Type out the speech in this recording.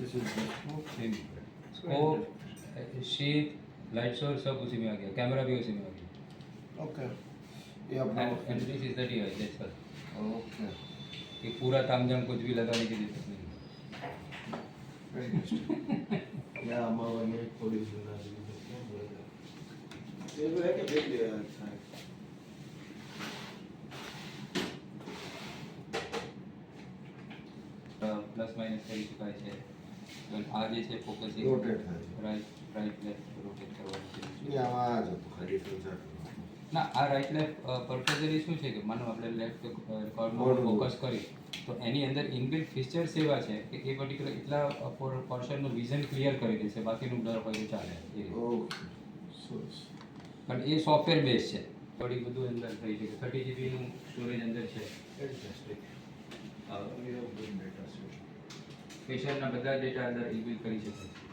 This is the scope. Same scope sheet light source सब उसी में आ गया, कैमरा भी उसी में आ गया। Okay. ये अपना and this is the device that's all. Okay. ये पूरा तामझाम कुछ भी लगाने की जरूरत नहीं। Very interesting. या हमारा ये थोड़ी सी बना दी ये भी है कि देख लिया अच्छा है પ્લસ માઇનસ કરી શકાય છે। અને આ જે છે ફોકસિંગ Rotate થાય છે. રાઈટ લેફ્ટ રોટેટ કરવાનું છે। ये आवाज હતો ખાલી filter ના આ રાઈટ લેફ્ટ પર્પઝલી શું છે કે માનો આપણે લેફ્ટ રેકોર્ડમાં બરોબર. ફોકસ કરી તો એની અંદર ઇનબિલ્ટ ફીચર્સ એવા છે કે એ પર્ટિક્યુલર એટલા પોર્શનનું વિઝન ક્લિયર કરી દે છે, બાકીનું બ્લર હોય તો ચાલે એ રીતે। ઓકે સરસ પણ એ સોફ્ટવેર બેઝ છે, થોડી બધું અંદર થઈ શકે। 30 GB નું સ્ટોરેજ અંદર છે। Fantastic. We have good data set. પેશન્ટના બધા ડેટા અંદર ઇનબિલ્ટ કરી શકે।